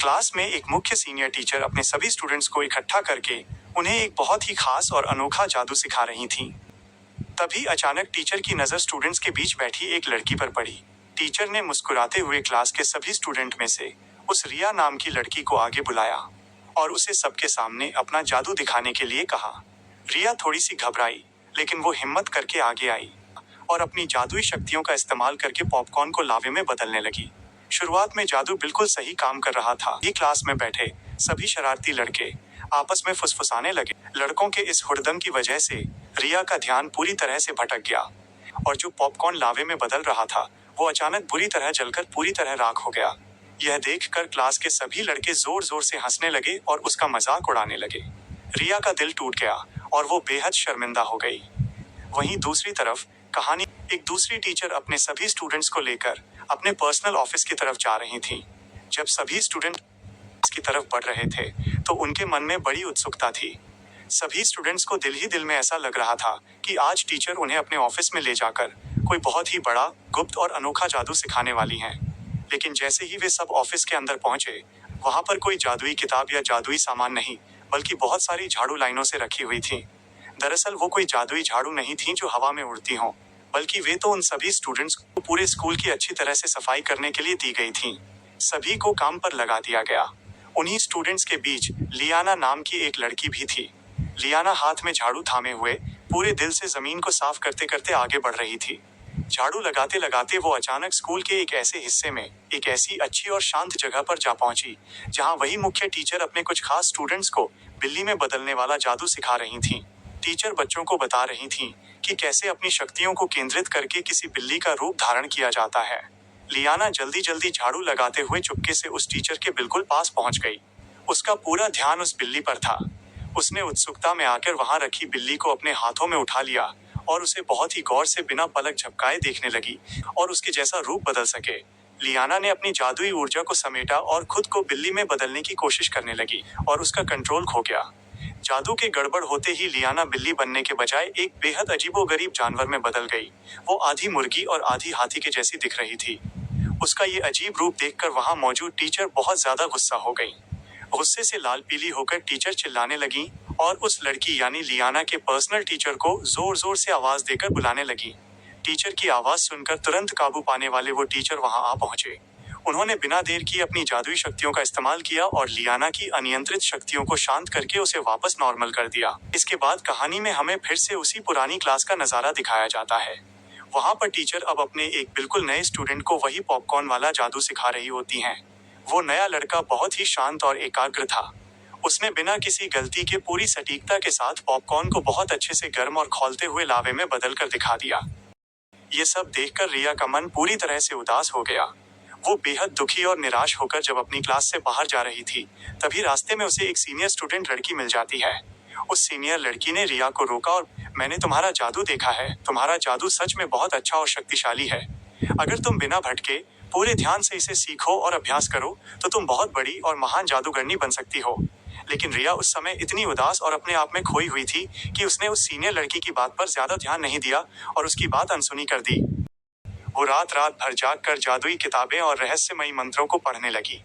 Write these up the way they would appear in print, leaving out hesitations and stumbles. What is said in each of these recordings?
Class में एक मुख्य सीनियर टीचर अपने सभी स्टूडेंट्स को इकट्ठा करके उन्हें एक बहुत ही खास और अनोखा जादू सिखा रही थी। तभी अचानक टीचर की नजर स्टूडेंट्स के बीच बैठी एक लड़की पर पड़ी। टीचर ने मुस्कुराते हुए क्लास के सभी स्टूडेंट में से उस रिया नाम की लड़की को आगे बुलाया और उसे सबके सामने अपना जादू दिखाने के लिए कहा। रिया थोड़ी सी घबराई, लेकिन वो हिम्मत करके आगे आई और अपनी जादुई शक्तियों का इस्तेमाल करके पॉपकॉर्न को लावे में बदलने लगी। शुरुआत में जादू बिल्कुल सही काम कर रहा था। ये क्लास में बैठे सभी शरारती लड़के आपस में फुसफुसाने लगे। लड़कों के इस हुड़दंग की वजह से रिया का ध्यान पूरी तरह से भटक गया और जो पॉपकॉर्न लावे में बदल रहा था वो अचानक बुरी तरह जलकर पूरी तरह राख हो गया। यह देखकर क्लास के सभी लड़के जोर जोर से हंसने लगे और उसका मजाक उड़ाने लगे। रिया का दिल टूट गया और वो बेहद शर्मिंदा हो गई। वहीं दूसरी तरफ कहानी एक दूसरी टीचर अपने सभी स्टूडेंट्स को लेकर अपने पर्सनल ऑफिस की तरफ जा रही थी। जब सभी स्टूडेंट की तरफ बढ़ रहे थे तो उनके मन में बड़ी उत्सुकता थी। सभी स्टूडेंट्स को दिल ही दिल में ऐसा लग रहा था कि आज टीचर उन्हें अपने ऑफिस में ले जाकर कोई बहुत ही बड़ा, गुप्त और अनोखा जादू सिखाने वाली हैं। लेकिन जैसे ही वे सब ऑफिस के अंदर पहुंचे, वहां पर कोई जादुई किताब या जादुई सामान नहीं, बल्कि बहुत सारी झाड़ू लाइनों से रखी हुई थी। दरअसल वो कोई जादुई झाड़ू नहीं थी जो हवा में उड़ती हों, बल्कि वे तो उन सभी स्टूडेंट्स को पूरे स्कूल की अच्छी तरह से सफाई करने के लिए दी गई थी। सभी को काम पर लगा दिया गया। उन्हीं स्टूडेंट्स के बीच लियाना नाम की एक लड़की भी थी। लियाना हाथ में झाड़ू थामे हुए पूरे दिल से जमीन को साफ करते करते आगे बढ़ रही थी। झाड़ू लगाते लगाते वो अचानक स्कूल के एक ऐसे हिस्से में एक ऐसी अच्छी और शांत जगह पर जा पहुंची जहां वही मुख्य टीचर अपने कुछ खास स्टूडेंट्स को बिल्ली में बदलने वाला जादू सिखा रही थीं। टीचर बच्चों को बता रही थीं कि कैसे अपनी शक्तियों को केंद्रित करके किसी बिल्ली का रूप धारण किया जाता है। लियाना जल्दी जल्दी झाड़ू लगाते हुए चुपके से उस टीचर के बिल्कुल पास पहुंच गई। उसका पूरा ध्यान उस बिल्ली पर था। उसने उत्सुकता में आकर वहां रखी बिल्ली को अपने हाथों में उठा लिया और उसे बहुत ही गौर से बिना पलक झपकाए देखने लगी और उसके जैसा रूप बदल सके। लियाना ने अपनी जादुई ऊर्जा को समेटा और खुद को बिल्ली में बदलने की कोशिश करने लगी और उसका कंट्रोल खो गया। जादू के गड़बड़ होते ही लियाना बिल्ली बनने के बजाय एक बेहद अजीबोगरीब जानवर में बदल गई। वो आधी मुर्गी और आधी हाथी के जैसी दिख रही थी। उसका ये अजीब रूप देखकर वहां मौजूद टीचर बहुत ज्यादा गुस्सा हो गई। गुस्से से लाल पीली होकर टीचर चिल्लाने लगी और उस लड़की यानी लियाना के पर्सनल टीचर को जोर जोर से आवाज देकर बुलाने लगी। टीचर की आवाज सुनकर तुरंत काबू पाने वाले वो टीचर वहां आ पहुंचे। उन्होंने बिना देर किए अपनी जादुई शक्तियों का इस्तेमाल किया और लियाना की अनियंत्रित शक्तियों को शांत करके उसे वापस नॉर्मल कर दिया। इसके बाद कहानी में हमें फिर से उसी पुरानी क्लास का नजारा दिखाया जाता है। वहां पर टीचर अब अपने एक बिल्कुल नए स्टूडेंट को वही पॉपकॉर्न वाला जादू सिखा रही होती हैं। वो नया लड़का बहुत ही शांत और एकाग्र था। उसने बिना किसी गलती के पूरी सटीकता के साथ पॉपकॉर्न को बहुत अच्छे से गर्म और खौलते हुए लावे में बदल कर दिखा दिया। ये सब देखकर रिया का मन पूरी तरह से उदास हो गया। वो बेहद दुखी और निराश होकर जब अपनी क्लास से बाहर जा रही थी, तभी रास्ते में उसे एक सीनियर स्टूडेंट लड़की मिल जाती है। उस सीनियर लड़की ने रिया को रोका और मैंने तुम्हारा जादू देखा है, तुम्हारा जादू सच में बहुत अच्छा और शक्तिशाली है। अगर तुम बिना भटके पूरे ध्यान से इसे सीखो और अभ्यास करो तो तुम बहुत बड़ी और महान जादूगरनी बन सकती हो। लेकिन रिया उस समय इतनी उदास और अपने आप में खोई हुई थी कि उसने उस सीनियर लड़की की बात पर ज्यादा ध्यान नहीं दिया और उसकी बात अनसुनी कर दी। वो रात रात भर जाग कर जादुई किताबें और रहस्यमयी मंत्रों को पढ़ने लगी।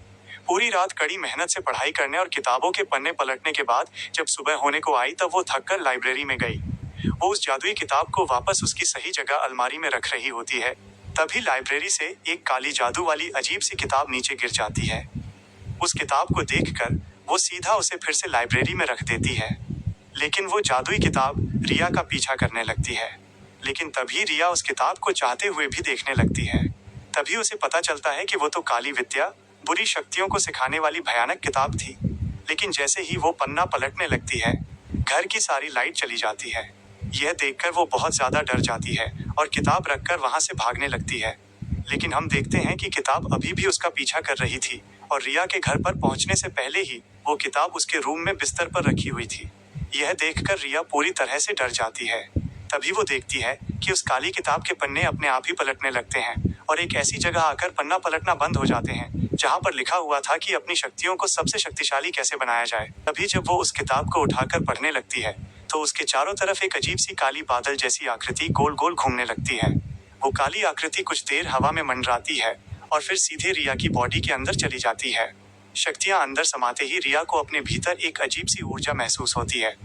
पूरी रात कड़ी मेहनत से पढ़ाई करने और किताबों के पन्ने पलटने के बाद जब सुबह होने को आई तब वो थककर लाइब्रेरी में गई। वो उस जादुई किताब को वापस उसकी सही जगह अलमारी में रख रही होती है। तभी लाइब्रेरी से एक काली जादू वाली अजीब सी किताब नीचे गिर जाती है। उस किताब को देखकर वो सीधा उसे फिर से लाइब्रेरी में रख देती है। लेकिन वो जादुई किताब रिया का पीछा करने लगती है। लेकिन तभी रिया उस किताब को चाहते हुए भी देखने लगती है। तभी उसे पता चलता है कि वो तो काली विद्या, बुरी शक्तियों को सिखाने वाली भयानक किताब थी। लेकिन जैसे ही वो पन्ना पलटने लगती है, घर की सारी लाइट चली जाती है। यह देखकर वो बहुत ज्यादा डर जाती है और किताब रखकर वहां से भागने लगती है। लेकिन हम देखते हैं कि किताब अभी भी उसका पीछा कर रही थी और रिया के घर पर पहुंचने से पहले ही वो किताब उसके रूम में बिस्तर पर रखी हुई थी। यह देखकर रिया पूरी तरह से डर जाती है। तभी वो देखती है कि उस काली किताब के पन्ने अपने आप ही पलटने लगते हैं और एक ऐसी जगह आकर पन्ना पलटना बंद हो जाते हैं जहां पर लिखा हुआ था कि अपनी शक्तियों को सबसे शक्तिशाली कैसे बनाया जाए। तभी जब वो उस किताब को उठाकर पढ़ने लगती है तो उसके चारों तरफ एक अजीब सी काली बादल जैसी आकृति गोल गोल घूमने लगती है। वो काली आकृति कुछ देर हवा में मंडराती है और फिर सीधे रिया की बॉडी के अंदर चली जाती है। शक्तियां अंदर समाते ही रिया को अपने भीतर एक अजीब सी ऊर्जा महसूस होती है।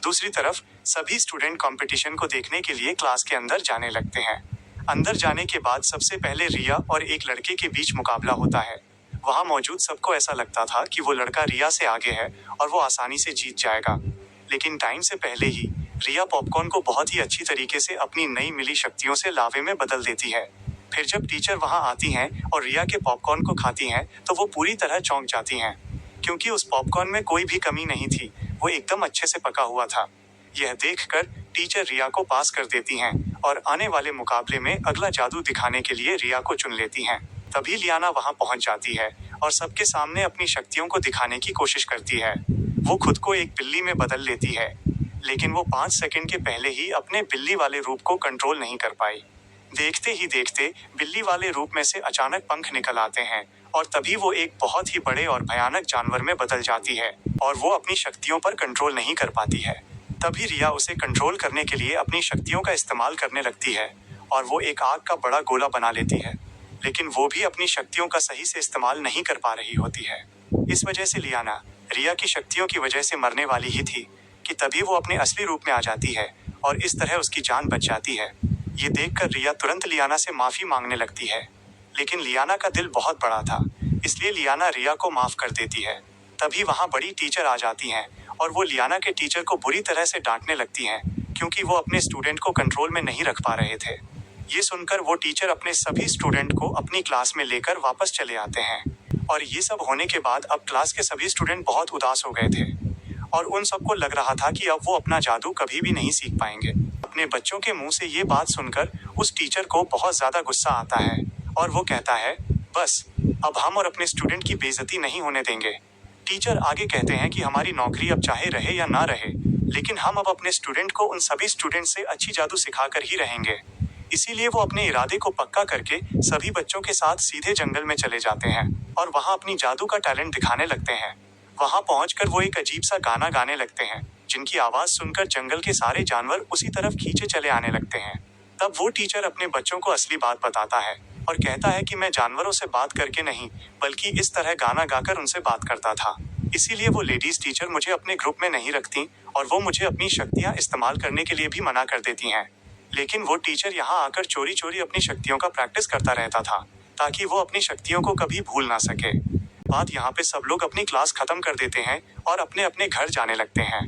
दूसरी तरफ सभी स्टूडेंट कंपटीशन को देखने के लिए क्लास के अंदर जाने लगते हैं। अंदर जाने के बाद सबसे पहले रिया और एक लड़के के बीच मुकाबला होता है। वहां मौजूद सबको ऐसा लगता था कि वो लड़का रिया से आगे है और वो आसानी से जीत जाएगा। लेकिन टाइम से पहले ही रिया पॉपकॉर्न को बहुत ही अच्छी तरीके से अपनी नई मिली शक्तियों से लावे में बदल देती है। फिर जब टीचर वहां आती हैं और रिया के पॉपकॉर्न को खाती हैं, तो वो पूरी तरह चौंक जाती हैं, क्योंकि उस पॉपकॉर्न में कोई भी कमी नहीं थी, वो एकदम अच्छे से पका हुआ था। यह देखकर टीचर रिया को पास कर देती हैं और आने वाले मुकाबले में अगला जादू दिखाने के लिए रिया को चुन लेती हैं। तभी लियाना वहां पहुंच जाती है और सबके सामने अपनी शक्तियों को दिखाने की कोशिश करती है। वो खुद को एक बिल्ली में बदल लेती है, लेकिन वो 5 सेकंड के पहले ही अपने बिल्ली वाले रूप को कंट्रोल नहीं कर पाई। देखते ही देखते बिल्ली वाले रूप में से अचानक पंख निकल आते हैं और तभी वो एक बहुत ही बड़े और भयानक जानवर में बदल जाती है और वो अपनी शक्तियों पर कंट्रोल नहीं कर पाती है। तभी रिया उसे कंट्रोल करने के लिए अपनी शक्तियों का इस्तेमाल करने लगती है और वो एक आग का बड़ा गोला बना लेती है, लेकिन वो भी अपनी शक्तियों का सही से इस्तेमाल नहीं कर पा रही होती है। इस वजह से लियाना रिया की शक्तियों की वजह से मरने वाली ही थी कि तभी वो अपने असली रूप में आ जाती है और इस तरह उसकी जान बच जाती है। ये देखकर रिया तुरंत लियाना से माफी मांगने लगती है, लेकिन लियाना का दिल बहुत बड़ा था, इसलिए लियाना रिया को माफ कर देती है। तभी वहां बड़ी टीचर आ जाती हैं और वो लियाना के टीचर को बुरी तरह से डांटने लगती हैं, क्योंकि वो अपने स्टूडेंट को कंट्रोल में नहीं रख पा रहे थे। ये सुनकर वो टीचर अपने सभी स्टूडेंट को अपनी क्लास में लेकर वापस चले आते हैं और ये सब होने के बाद अब क्लास के सभी स्टूडेंट बहुत उदास हो गए थे और उन सबको लग रहा था कि अब वो अपना जादू कभी भी नहीं सीख पाएंगे। अपने बच्चों के मुंह से ये बात सुनकर उस टीचर को बहुत ज्यादा गुस्सा आता है और वो कहता है, बस अब हम और अपने स्टूडेंट की बेइज्जती नहीं होने देंगे। टीचर आगे कहते हैं कि हमारी नौकरी अब चाहे रहे या ना रहे, लेकिन हम अब अपने स्टूडेंट को उन सभी स्टूडेंट से अच्छी जादू सिखाकर ही रहेंगे। इसीलिए वो अपने इरादे को पक्का करके सभी बच्चों के साथ सीधे जंगल में चले जाते हैं और वहां अपनी जादू का टैलेंट दिखाने लगते हैं। वहां पहुंचकर वो एक अजीब सा गाना गाने लगते हैं, जिनकी आवाज सुनकर जंगल के सारे जानवर उसी तरफ खींचे चले आने लगते हैं। तब वो टीचर अपने बच्चों को असली बात बताता है और कहता है कि मैं जानवरों से बात करके नहीं, बल्कि इस तरह गाना गाकर उनसे बात करता था। इसीलिए वो लेडीज टीचर मुझे अपने ग्रुप में नहीं रखती और वो मुझे अपनी शक्तियां इस्तेमाल करने के लिए भी मना कर देती हैं। लेकिन वो टीचर यहाँ आकर चोरी चोरी अपनी शक्तियों का प्रैक्टिस करता रहता था, ताकि वो अपनी शक्तियों को कभी भूल ना सके। बात यहाँ पे सब लोग अपनी क्लास खत्म कर देते हैं और अपने अपने घर जाने लगते हैं।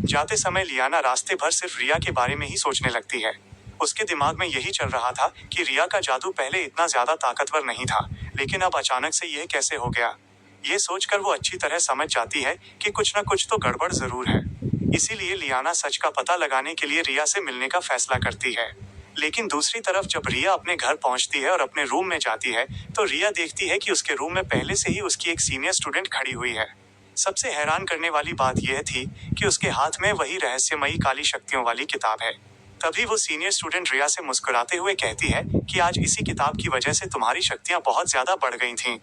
जाते समय लियाना रास्ते भर सिर्फ रिया के बारे में ही सोचने लगती है। उसके दिमाग में यही चल रहा था कि रिया का जादू पहले इतना ज्यादा ताकतवर नहीं था, लेकिन अब अचानक से यह कैसे हो गया। ये सोचकर वो अच्छी तरह समझ जाती है कि कुछ न कुछ तो गड़बड़ जरूर है। इसीलिए लियाना सच का पता लगाने के लिए रिया से मिलने का फैसला करती है। लेकिन दूसरी तरफ जब रिया अपने घर पहुंचती है और अपने रूम में जाती है, तो रिया देखती है कि उसके रूम में पहले से ही उसकी एक सीनियर स्टूडेंट खड़ी हुई है। सबसे हैरान करने वाली बात यह थी कि उसके हाथ में वही रहस्यमयी काली शक्तियों वाली किताब है। तभी वो सीनियर स्टूडेंट रिया से मुस्कुराते हुए कहती है कि आज इसी किताब की वजह से तुम्हारी शक्तियां बहुत ज्यादा बढ़ गई थीं।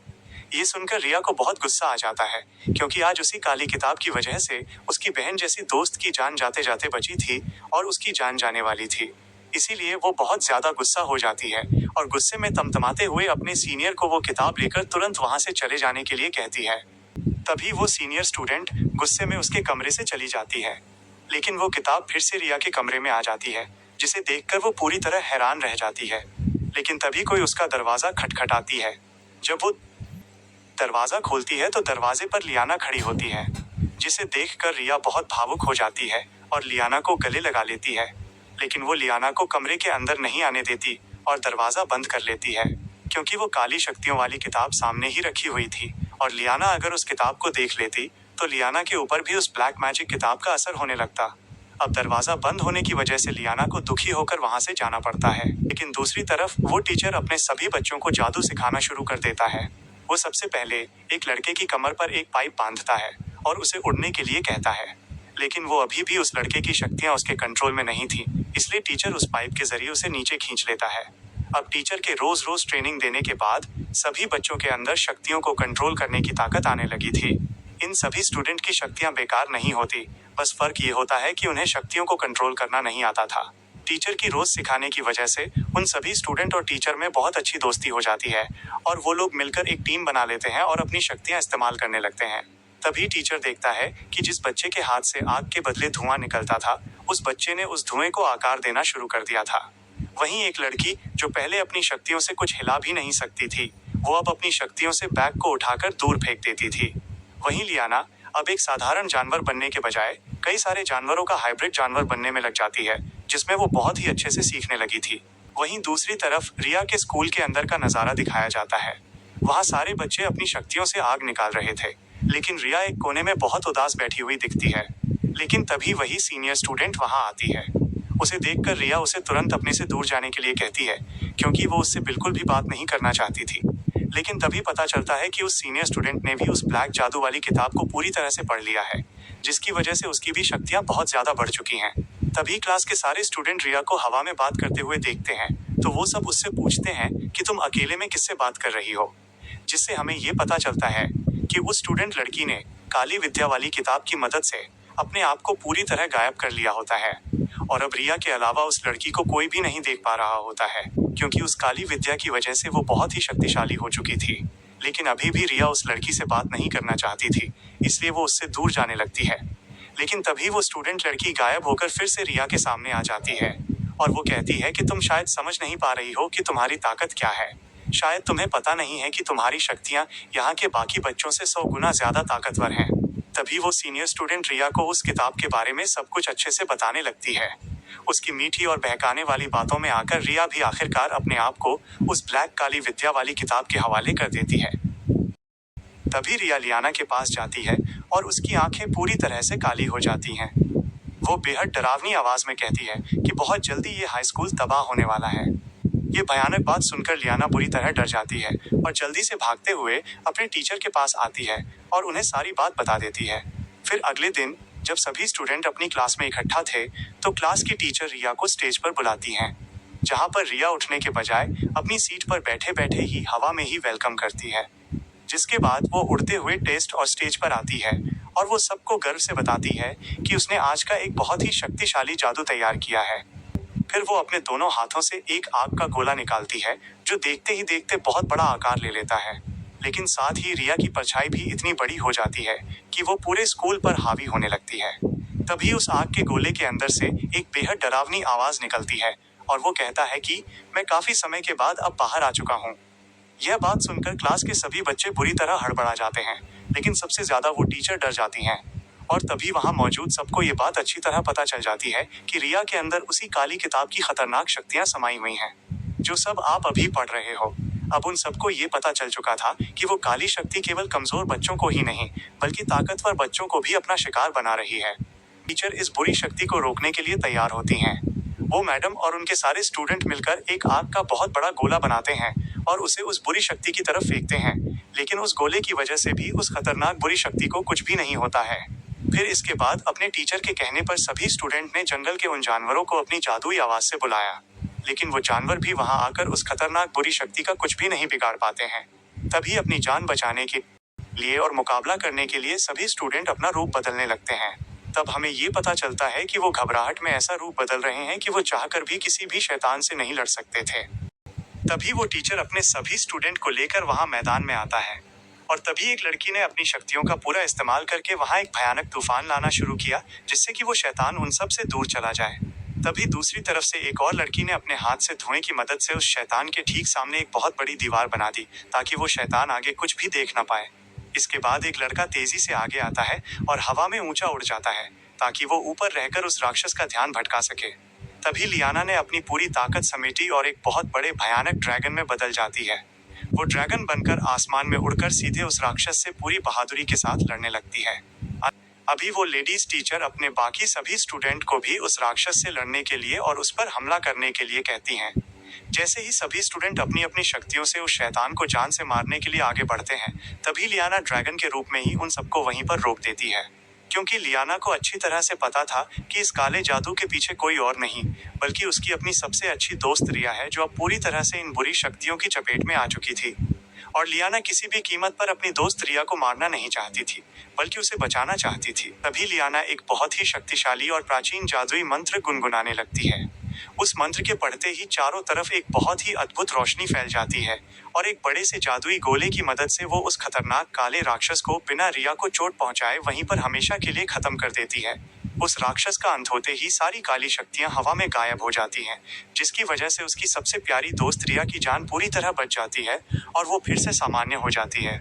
ये सुनकर रिया को बहुत गुस्सा आ जाता है, क्योंकि आज उसी काली किताब की वजह से उसकी बहन जैसी दोस्त की जान जाते जाते बची थी और उसकी जान जाने वाली थी। इसीलिए वो बहुत ज्यादा गुस्सा हो जाती है और गुस्से में तमतमाते हुए अपने सीनियर को वो किताब लेकर तुरंत वहां से चले जाने के लिए कहती है। तभी वो सीनियर स्टूडेंट गुस्से में उसके कमरे से चली जाती है, लेकिन वो किताब फिर से रिया के कमरे में आ जाती है, जिसे देखकर वो पूरी तरह हैरान रह जाती है। लेकिन तभी कोई उसका दरवाजा खटखटाती है। जब वो दरवाजा खोलती है तो दरवाजे पर लियाना खड़ी होती है, जिसे देखकर रिया बहुत भावुक हो जाती है और लियाना को गले लगा लेती है। लेकिन वो लियाना को कमरे के अंदर नहीं आने देती और दरवाजा बंद कर लेती है, क्योंकि वो काली शक्तियों वाली किताब सामने ही रखी हुई थी और लियाना अगर उस किताब को देख लेती तो लियाना के ऊपर भी उस ब्लैक मैजिक किताब का असर होने लगता। अब दरवाजा बंद होने की वजह से लियाना को दुखी होकर वहां से जाना पड़ता है। लेकिन दूसरी तरफ वो टीचर अपने सभी बच्चों को जादू सिखाना शुरू कर देता है। वो सबसे पहले एक लड़के की कमर पर एक पाइप बांधता है और उसे उड़ने के लिए कहता है, लेकिन वो अभी भी उस लड़के की शक्तियां उसके कंट्रोल में नहीं थी, इसलिए टीचर उस पाइप के जरिए उसे नीचे खींच लेता है। अब टीचर के रोज रोज ट्रेनिंग देने के बाद सभी बच्चों के अंदर शक्तियों को कंट्रोल करने की ताकत आने लगी थी। इन सभी स्टूडेंट की शक्तियां बेकार नहीं होती, बस फर्क ये होता है कि उन्हें शक्तियों को कंट्रोल करना नहीं आता था। टीचर की रोज सिखाने की वजह से उन सभी स्टूडेंट और टीचर में बहुत अच्छी दोस्ती हो जाती है और वो लोग मिलकर एक टीम बना लेते हैं और अपनी शक्तियां इस्तेमाल करने लगते हैं। तभी टीचर देखता है कि जिस बच्चे के हाथ से आग के बदले धुआं निकलता था, उस बच्चे ने उस धुएं को आकार देना शुरू कर दिया था। वहीं एक लड़की जो पहले अपनी शक्तियों से कुछ हिला भी नहीं सकती थी, वो अब अपनी शक्तियों से बैग को उठाकर दूर फेंक देती थी। वहीं लियाना अब एक साधारण जानवर बनने के बजाय कई सारे जानवरों का हाइब्रिड जानवर बनने में लग जाती है, जिसमें वो बहुत ही अच्छे से सीखने लगी थी। वहीं दूसरी तरफ रिया के स्कूल के अंदर का नजारा दिखाया जाता है। वहाँ सारे बच्चे अपनी शक्तियों से आग निकाल रहे थे, लेकिन रिया एक कोने में बहुत उदास बैठी हुई दिखती है। लेकिन तभी वही सीनियर स्टूडेंट वहाँ आती है। उसे देखकर रिया उसे तुरंत अपने से दूर जाने के लिए कहती है, क्योंकि वो उससे बिल्कुल भी बात नहीं करना चाहती थी। लेकिन तभी पता चलता है कि उस सीनियर स्टूडेंट ने भी उस ब्लैक जादू वाली किताब को पूरी तरह से पढ़ लिया है, जिसकी वजह से उसकी भी शक्तियां बहुत ज्यादा बढ़ चुकी हैं। तभी क्लास के सारे स्टूडेंट रिया को हवा में बात करते हुए देखते हैं, तो वो सब उससे पूछते हैं कि तुम अकेले में किससे बात कर रही हो, जिससे हमें ये पता चलता है कि उस स्टूडेंट लड़की ने काली विद्या वाली किताब की मदद से अपने आप को पूरी तरह गायब कर लिया होता है और अब रिया के अलावा उस लड़की को कोई भी नहीं देख पा रहा होता है, क्योंकि उस काली विद्या की वजह से वो बहुत ही शक्तिशाली हो चुकी थी। लेकिन अभी भी रिया उस लड़की से बात नहीं करना चाहती थी, इसलिए वो उससे दूर जाने लगती है। लेकिन तभी वो स्टूडेंट लड़की गायब होकर फिर से रिया के सामने आ जाती है और वो कहती है कि तुम शायद समझ नहीं पा रही हो कि तुम्हारी ताकत क्या है। शायद तुम्हें पता नहीं है कि तुम्हारी शक्तियां यहाँ के बाकी बच्चों से 100 गुना ज्यादा ताकतवर हैं। तभी वो सीनियर स्टूडेंट रिया को उस किताब के बारे में सब कुछ अच्छे से बताने लगती है। उसकी मीठी और बहकाने वाली बातों में आकर रिया भी आखिरकार अपने आप को उस ब्लैक काली विद्या वाली किताब के हवाले कर देती है। तभी रिया लियाना के पास जाती है और उसकी आंखें पूरी तरह से काली हो जाती हैं। वो बेहद डरावनी आवाज में कहती है कि बहुत जल्दी ये हाई स्कूल तबाह होने वाला है। ये भयानक बात सुनकर लियाना बुरी तरह डर जाती है और जल्दी से भागते हुए अपने टीचर के पास आती है और उन्हें सारी बात बता देती है। फिर अगले दिन जब सभी स्टूडेंट अपनी क्लास में इकट्ठा थे, तो क्लास की टीचर रिया को स्टेज पर बुलाती हैं, जहां पर रिया उठने के बजाय अपनी सीट पर बैठे बैठे ही हवा में ही वेलकम करती है। जिसके बाद वो उड़ते हुए टेस्ट और स्टेज पर आती है और वो सबको गर्व से बताती है कि उसने आज का एक बहुत ही शक्तिशाली जादू तैयार किया है। फिर वो अपने दोनों हाथों से एक आग का गोला निकालती है, जो देखते ही देखते बहुत बड़ा आकार ले लेता है। लेकिन साथ ही रिया की परछाई भी इतनी बड़ी हो जाती है कि वो पूरे स्कूल पर हावी होने लगती है। तभी उस आग के गोले के अंदर से एक बेहद डरावनी आवाज निकलती है और वो कहता है कि मैं काफी समय के बाद अब बाहर आ चुका हूँ। यह बात सुनकर क्लास के सभी बच्चे बुरी तरह हड़बड़ा जाते हैं, लेकिन सबसे ज्यादा वो टीचर डर जाती हैं। और तभी वहां मौजूद सबको ये बात अच्छी तरह पता चल जाती है कि रिया के अंदर उसी काली किताब की खतरनाक शक्तियां समाई हुई हैं, जो सब आप अभी पढ़ रहे हो। अब उन सबको ये पता चल चुका था कि वो काली शक्ति केवल कमजोर बच्चों को ही नहीं, बल्कि ताकतवर बच्चों को भी अपना शिकार बना रही है। टीचर इस बुरी शक्ति को रोकने के लिए तैयार होती हैं। वो मैडम और उनके सारे स्टूडेंट मिलकर एक आग का बहुत बड़ा गोला बनाते हैं और उसे उस बुरी शक्ति की तरफ फेंकते हैं, लेकिन उस गोले की वजह से भी उस खतरनाक बुरी शक्ति को कुछ भी नहीं होता है। फिर इसके बाद अपने टीचर के कहने पर सभी स्टूडेंट ने जंगल के उन जानवरों को अपनी जादुई आवाज से बुलाया, लेकिन वो जानवर भी वहां आकर उस खतरनाक बुरी शक्ति का कुछ भी नहीं बिगाड़ पाते हैं। तभी अपनी जान बचाने के लिए और मुकाबला करने के लिए सभी स्टूडेंट अपना रूप बदलने लगते हैं। तब हमें ये पता चलता है कि वो घबराहट में ऐसा रूप बदल रहे हैं कि वो चाहकर भी किसी भी शैतान से नहीं लड़ सकते थे। तभी वो टीचर अपने सभी स्टूडेंट को लेकर वहां मैदान में आता है और तभी एक लड़की ने अपनी शक्तियों का पूरा इस्तेमाल करके वहां एक भयानक तूफान लाना शुरू किया, जिससे कि वो शैतान उन सब से दूर चला जाए। तभी दूसरी तरफ से एक और लड़की ने अपने हाथ से धुएं की मदद से उस शैतान के ठीक सामने एक बहुत बड़ी दीवार बना दी, ताकि वो शैतान आगे कुछ भी देख ना पाए। इसके बाद एक लड़का तेजी से आगे आता है और हवा में ऊंचा उड़ जाता है, ताकि वो ऊपर रहकर उस राक्षस का ध्यान भटका सके। तभी लियाना ने अपनी पूरी ताकत समेटी और एक बहुत बड़े भयानक ड्रैगन में बदल जाती है। वो ड्रैगन बनकर आसमान में उड़कर सीधे उस राक्षस से पूरी बहादुरी के साथ लड़ने लगती है। अभी वो लेडीज टीचर अपने बाकी सभी स्टूडेंट को भी उस राक्षस से लड़ने के लिए और उस पर हमला करने के लिए कहती हैं। जैसे ही सभी स्टूडेंट अपनी अपनी शक्तियों से उस शैतान को जान से मारने के लिए आगे बढ़ते हैं, तभी लियाना ड्रैगन के रूप में ही उन सबको वहीं पर रोक देती है, क्योंकि लियाना को अच्छी तरह से पता था कि इस काले जादू के पीछे कोई और नहीं, बल्कि उसकी अपनी सबसे अच्छी दोस्त रिया है, जो अब पूरी तरह से इन बुरी शक्तियों की चपेट में आ चुकी थी। और लियाना किसी भी कीमत पर अपनी दोस्त रिया को मारना नहीं चाहती थी, बल्कि उसे बचाना चाहती थी। तभी लियाना एक बहुत ही शक्तिशाली और प्राचीन जादुई मंत्र गुनगुनाने लगती है, उस मंत्र के पढ़ते ही चारों तरफ एक बहुत ही अद्भुत रोशनी फैल जाती है और एक बड़े से जादुई गोले की मदद से वो उस खतरनाक काले राक्षस को बिना रिया को चोट पहुंचाए वहीं पर हमेशा के लिए खत्म कर देती है। उस राक्षस का अंत होते ही सारी काली शक्तियां हवा में गायब हो जाती हैं, जिसकी वजह से उसकी सबसे प्यारी दोस्त रिया की जान पूरी तरह बच जाती है और वो फिर से सामान्य हो जाती है।